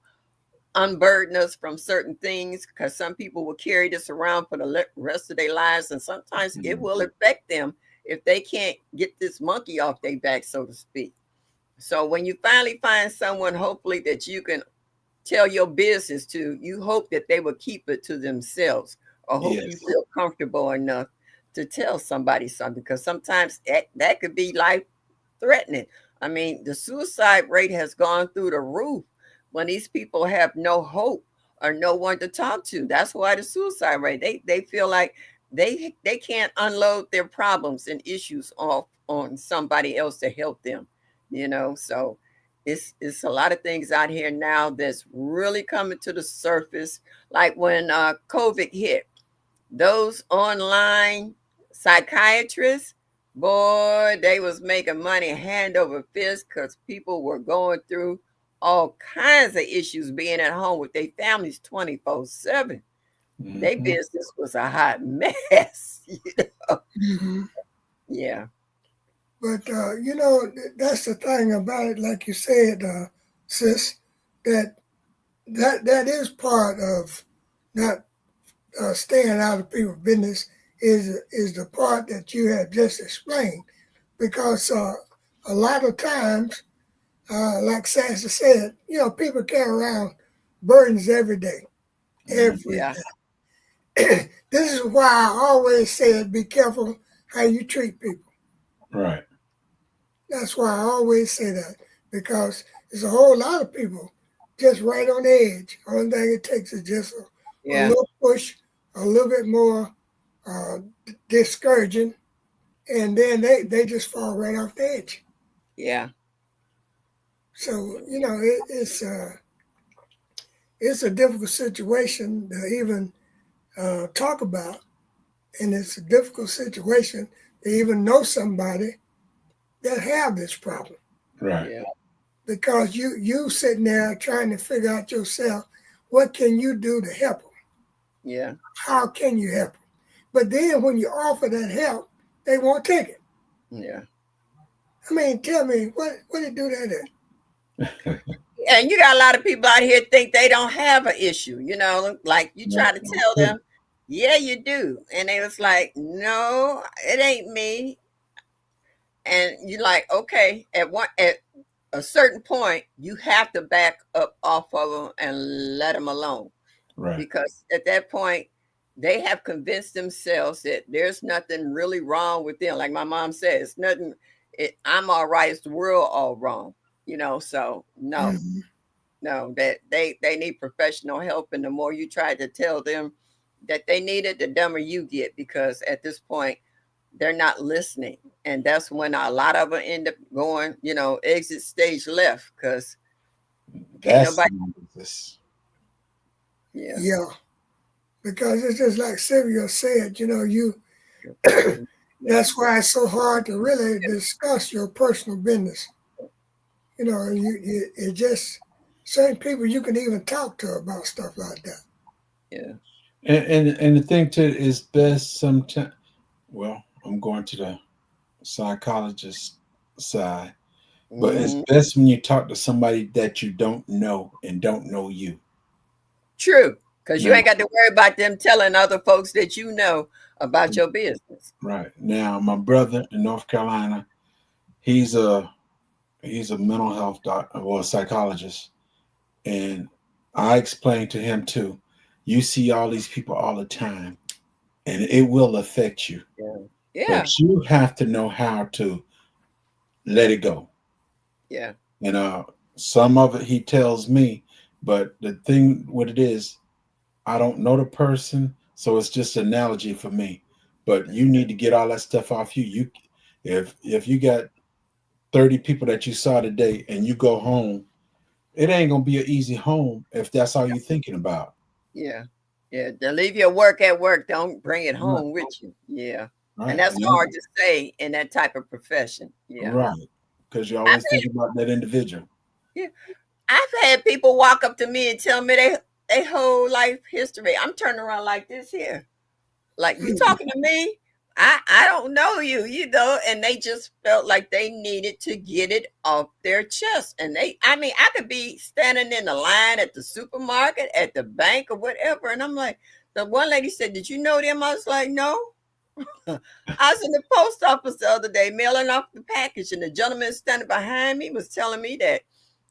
unburden us from certain things, because some people will carry this around for the rest of their lives, and sometimes it will affect them if they can't get this monkey off their back, so to speak. So when you finally find someone, hopefully, that you can tell your business to, you hope that they will keep it to themselves, or hope you feel comfortable enough to tell somebody something, because sometimes that could be life threatening. I mean, the suicide rate has gone through the roof when these people have no hope or no one to talk to. That's why the suicide rate, they feel like they can't unload their problems and issues off on somebody else to help them, so it's a lot of things out here now that's really coming to the surface. Like when COVID hit, those online psychiatrists, boy, they was making money hand over fist because people were going through all kinds of issues being at home with their families 24/7. Their business was a hot mess. Yeah. But that's the thing about it, like you said, sis, that is part of not staying out of people's business, is the part that you have just explained. Because a lot of times, like Sansa said, people carry around burdens every day. Every day. this is why I always said be careful how you treat people. Right. That's why I always say that, because there's a whole lot of people just right on the edge. Only thing it takes is just a Yeah. little push, a little bit more uh, discouraging, and then they just fall right off the edge. Yeah. So it's a difficult situation to even talk about, and it's a difficult situation to even know somebody that have this problem, Right. Yeah. because you sitting there trying to figure out yourself, what can you do to help them? Yeah. How can you help them? But then when you offer that help, they won't take it. Yeah. I mean, tell me what they do that And you got a lot of people out here think they don't have an issue, like you try to tell them, yeah, you do. And they was like, no, it ain't me. And you're like, okay, at a certain point, you have to back up off of them and let them alone. Right. Because at that point, they have convinced themselves that there's nothing really wrong with them. Like my mom says, nothing, I'm all right, it's the world all wrong. So at? no, no, that they need professional help. And the more you try to tell them that they need it, the dumber you get, because at this point they're not listening. And that's when a lot of them end up going, exit stage left, because can't That's nobody. this. Yeah. Yeah, because it's just like Sylvia said, that's why it's so hard to really discuss your personal business. It just certain people you can even talk to about stuff like that. Yeah. And the thing too is best sometimes. Well, I'm going to the psychologist side, but it's Mhm. best when you talk to somebody that you don't know and don't know you. True, because you Now, ain't got to worry about them telling other folks that you know about your business. right now, my brother in North Carolina, he's a mental health doctor or a psychologist, and I explained to him too. You see all these people all the time, and it will affect you, Yeah. but Yeah. you have to know how to let it go. Yeah. And some of it he tells me, but the thing what it is, I don't know the person, so it's just an analogy for me. But you need to get all that stuff off you. If you got 30 people that you saw today and you go home, it ain't gonna be an easy home if that's all you're thinking about. Yeah. Yeah. To leave your work at work. Don't bring it Right, home with you. Yeah. And right, that's hard to say in that type of profession. Yeah. right. Because you're I've always had, thinking about that individual. yeah, I've had people walk up to me and tell me they whole life history. I'm turning around like this here. Like, you talking to me? I don't know you, and they just felt like they needed to get it off their chest. And I mean, I could be standing in the line at the supermarket, at the bank, or whatever. And I'm like, the one lady said, "Did you know them?" I was like, "No." I was in the post office the other day mailing off the package, and the gentleman standing behind me was telling me that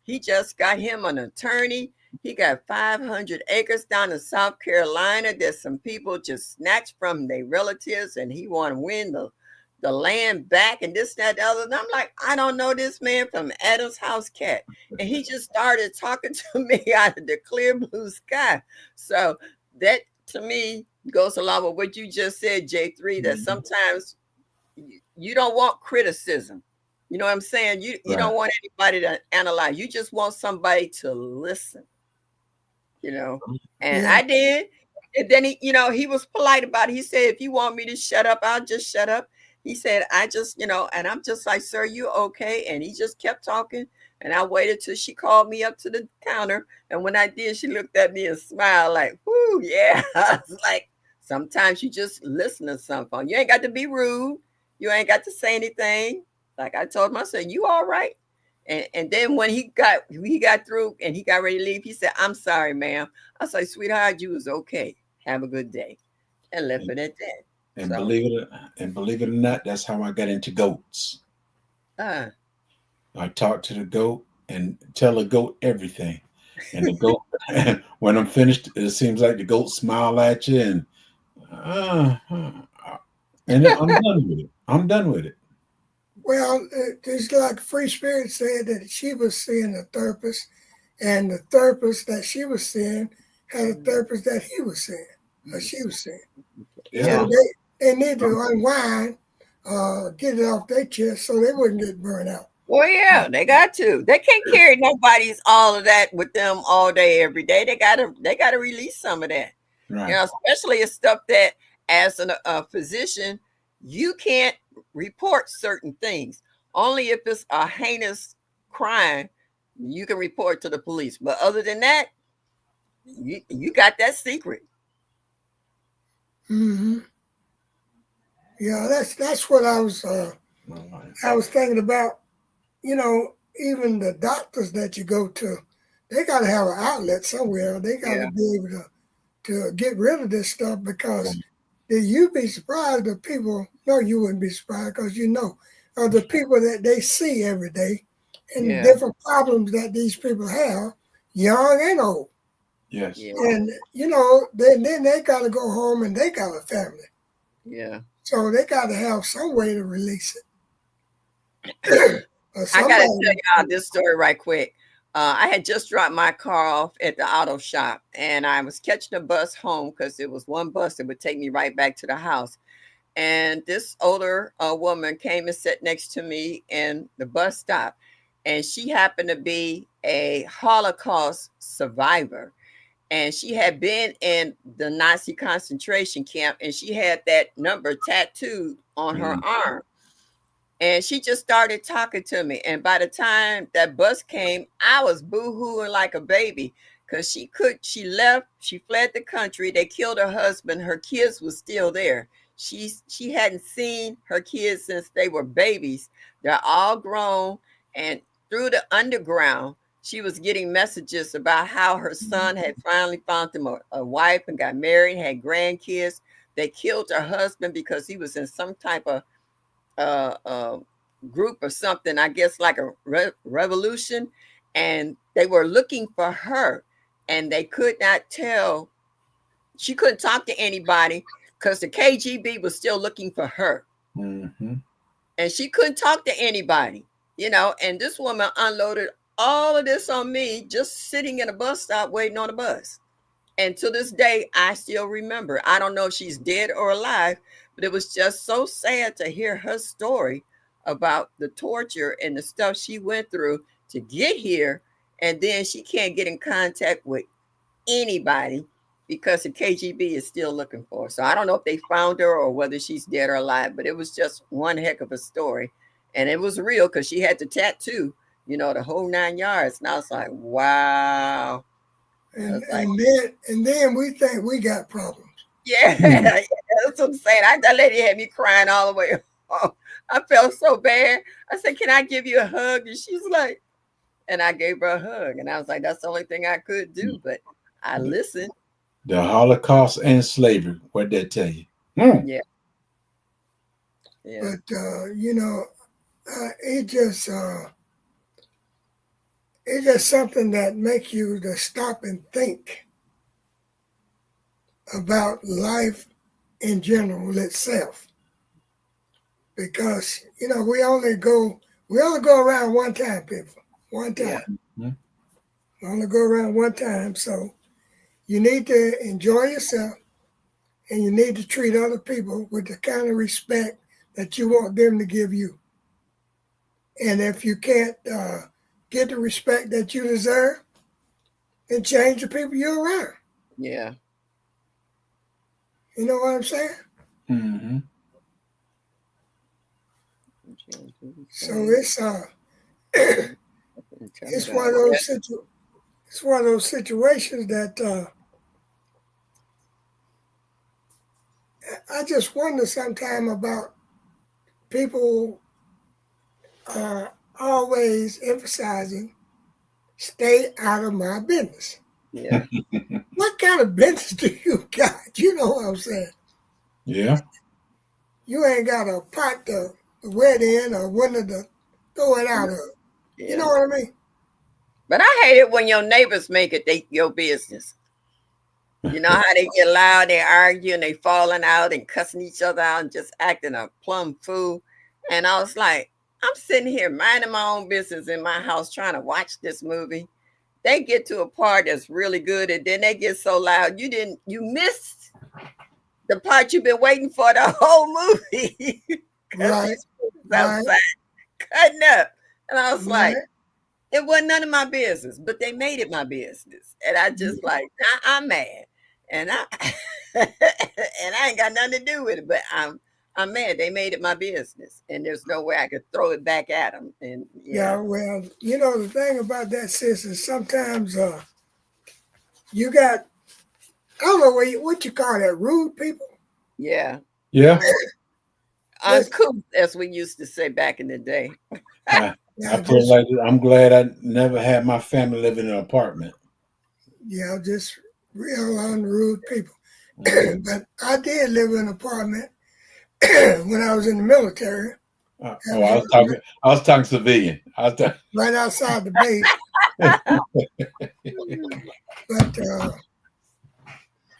he just got him an attorney. He got 500 acres down in South Carolina that some people just snatched from their relatives, and he want to win the land back and this, that, the other. And I'm like, I don't know this man from Adam's house cat. And he just started talking to me out of the clear blue sky. So that to me goes along with what you just said, J3, that Mhm. sometimes you don't want criticism. You know what I'm saying? You Right. don't want anybody to analyze. You just want somebody to listen, you know. And Yeah, I did. And then he was polite about it. He said, if you want me to shut up, I'll just shut up. He said, I just, and I'm just like, sir, you okay? And he just kept talking. And I waited till she called me up to the counter. And when I did, she looked at me and smiled like, whoo, yeah. I was like, sometimes you just listen to something. You ain't got to be rude. You ain't got to say anything. Like I told him, I said, you all right? And then when he got through and he got ready to leave, he said, I'm sorry, ma'am. I was like, sweetheart, you was okay. Have a good day. And left And, it at that. and So believe it or not, that's how I got into goats. uh I talk to the goat and tell the goat everything. And the goat, when I'm finished, it seems like the goat smile at you and Uh, and I'm done with it. I'm done with it. Well, it's like Free Spirit said that she was seeing a therapist, and the therapist that she was seeing had a therapist that he was seeing, or she was seeing. Yeah. So Yeah. they need to unwind, get it off their chest so they wouldn't get burned out. Well, yeah, they got to. They can't carry nobody's all of that with them all day, every day. They gotta release some of that. Right. Especially it's stuff that as a physician, you can't report certain things. Only if it's a heinous crime, you can report to the police. But other than that, you got that secret. Hmm. Yeah, that's what I was thinking about. Even the doctors that you go to, they got to have an outlet somewhere. They got to Yeah, be able to get rid of this stuff because Right. you'd be surprised that people, no, you wouldn't be surprised because of the people that they see every day and the yeah, different problems that these people have, young and old. Yes. yeah, And, then they got to go home and they got a family. yeah. So they got to have some way to release it. Or I gotta tell somebody. y'all this story right quick. I had just dropped my car off at the auto shop, and I was catching a bus home because it was one bus that would take me right back to the house. And this older woman came and sat next to me in the bus stop, and she happened to be a Holocaust survivor, and she had been in the Nazi concentration camp, and she had that number tattooed on her Mm. arm, and she just started talking to me. And by the time that bus came, I was boo-hooing like a baby because she left, she fled the country. They killed her husband. Her kids was still there. She hadn't seen her kids since they were babies. They're all grown. And through the underground, she was getting messages about how her son had finally found him a wife and got married, had grandkids. They killed her husband because he was in some type of uh, group or something, I guess like a revolution, and they were looking for her, and they could not tell. She couldn't talk to anybody because the KGB was still looking for her, Mm-hmm. and she couldn't talk to anybody. And this woman unloaded all of this on me just sitting in a bus stop waiting on a bus. And to this day, I still remember. I don't know if she's dead or alive, but it was just so sad to hear her story about the torture and the stuff she went through to get here. And then she can't get in contact with anybody because the KGB is still looking for her. So I don't know if they found her or whether she's dead or alive, but it was just one heck of a story. And it was real because she had the tattoo, the whole 9 yards. And I was like, wow. I And was like, and then and then we think we got problems. yeah, Mm. yeah, that's what I'm saying. That lady had me crying all the way home. I felt so bad. I said, "Can I give you a hug?" And she's like, and I gave her a hug, and I was like, "That's the only thing I could do." But I The, listened. the Holocaust and slavery. What that tell you? Mm. Yeah, yeah, But it just it's just something that makes you to stop and think about life in general itself. Because we only go around one time, people. One yeah, time. Mm. We only go around one time. So you need to enjoy yourself and you need to treat other people with the kind of respect that you want them to give you. And if you can't get the respect that you deserve, then change the people you're around. yeah. You know what I'm saying? Mm-hmm. So it's one of Yeah, those situations that I just wonder sometime about people always emphasizing stay out of my business. yeah, What kind of business do you got? You know what I'm saying? Yeah. You ain't got a pot to wet in or window to throw it out of. You know yeah. what I mean? But I hate it when your neighbors make it your business. You know how they get loud, they argue, and they falling out and cussing each other out and just acting a plumb fool. And I was like, I'm sitting here minding my own business in my house trying to watch this movie. They get to a part that's really good, and then they get so loud. You missed the part you've been waiting for the whole movie because Right, these fools right, outside cutting up. And I was right. like, it wasn't none of my business, but they made it my business. And I just like, I'm mad. And I and I ain't got nothing to do with it, but I'm mad. They made it my business. And there's no way I could throw it back at them. And Yeah, well, the thing about that, sis, is sometimes you got, I don't know what you call that, rude people. yeah. Yeah. Listen, Uncouth, as we used to say back in the day. I, yeah, I feel just like I'm glad I never had my family live in an apartment. just real unrude people. Mhm. But I did live in an apartment when I was in the military. It Oh, was I was talking civilian. I was talking. right outside the base. But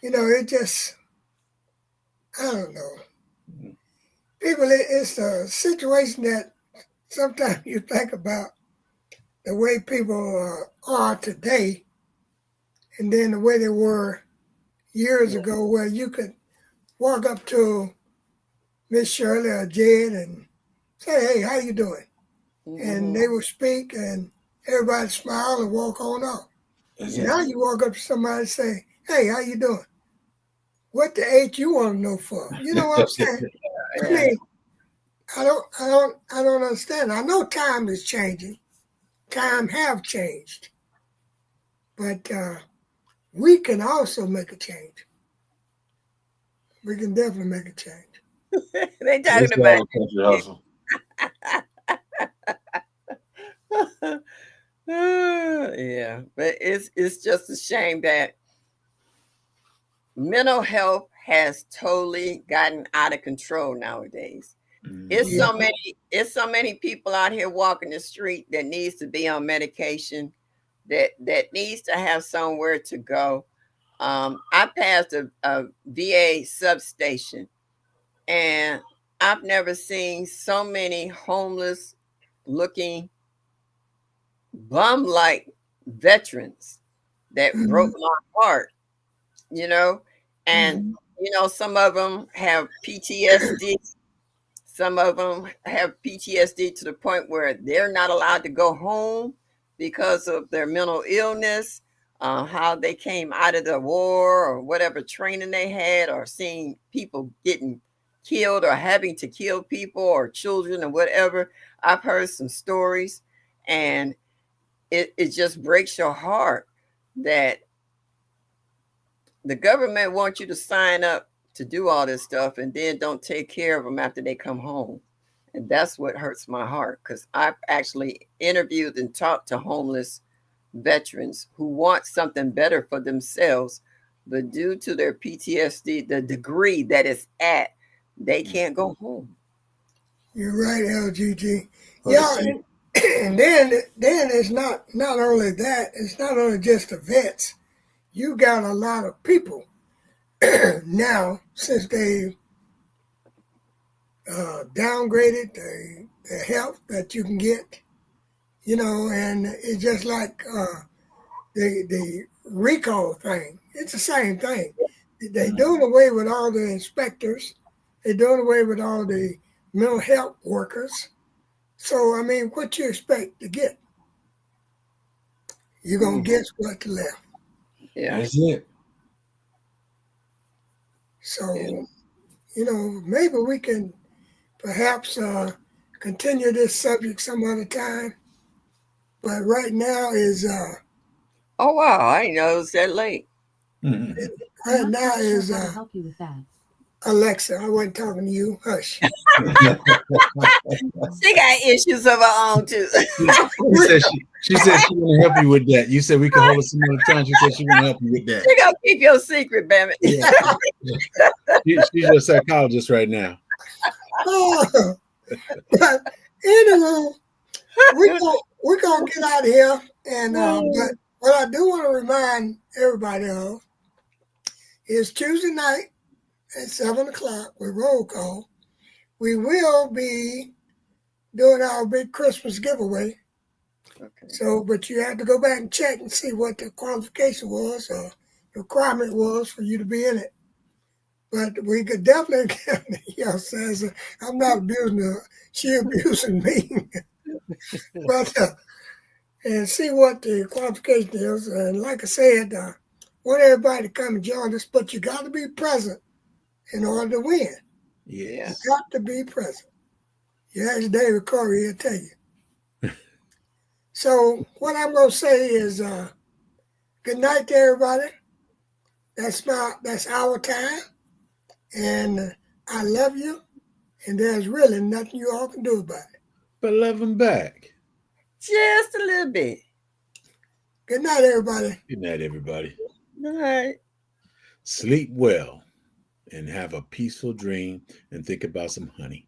it just, I don't know. People, it's a situation that sometimes you think about the way people are today, and then the way they were years ago, where you could walk up to Miss Shirley or Jed and say, "Hey, how you doing?" And Hmm. they would speak, and everybody smile and walk on off. Yeah. Now Exactly. you walk up to somebody and say, "Hey, how you doing?" What the H you want to know for? You know what I'm saying? I Yeah. mean, I don't understand. I know time is changing. Time have changed, but we can also make a change. We can definitely make a change. They talking It's about all a country hustle. yeah, but it's just a shame that mental health has totally gotten out of control nowadays. It's Hmm. Yeah, so many people out here walking the street that needs to be on medication, that needs to have somewhere to go. I passed a VA substation, and I've never seen so many homeless looking bum like veterans that hmm broke my heart, you know. And hmm some of them have PTSD. Some of them have PTSD to the point where they're not allowed to go home because of their mental illness, how they came out of the war or whatever training they had, or seeing people getting killed or having to kill people or children or whatever. I've heard some stories, and it just breaks your heart that the government wants you to sign up to do all this stuff and then don't take care of them after they come home. And that's what hurts my heart, because I've actually interviewed and talked to homeless veterans who want something better for themselves, but due to their PTSD, the degree that it's at, they can't go home. you're right, LGG. But Yeah, see, and then it's not only that. It's not only just the vets. You got a lot of people now since they downgraded the help that you can get. And it's just like the recall thing. It's the same thing. They're doing away with all the inspectors. They're doing away with all the mental health workers. So I mean, what you expect to get? You're gonna Mm, guess what's left. yeah, that's it. yeah. So maybe we can perhaps continue this subject some other time. But right now is Oh wow, I didn't know it was that late. Mhm. right now is Alexa. I wasn't talking to you. Hush. She got issues of her own too. She said she want to help you with that. You said we could hold it some other time. She said she want to help you with that. She gonna keep your secret, baby. Yeah, yeah. She's your psychologist right now. Oh, but anyway, we're gonna get out of here. And but what I do want to remind everybody of is Tuesday night at 7 o'clock with roll call. We will be doing our big Christmas giveaway. Okay. So, but you have to go back and check and see what the qualification was or the requirement was for you to be in it. But we could definitely get, says I'm not abusing her, she abusing me. but and see what the qualification is. And like I said, want everybody to come and join us, but you got to be present in order to win. Yes. You got to be present. You ask David Corey, he'll tell you. So what I'm gonna say is good night to everybody. That's our time. And I love you. And there's really nothing you all can do about it. But love him back. Just a little bit. Good night, everybody. Good night, everybody. All right. Sleep well and have a peaceful dream and think about some honey.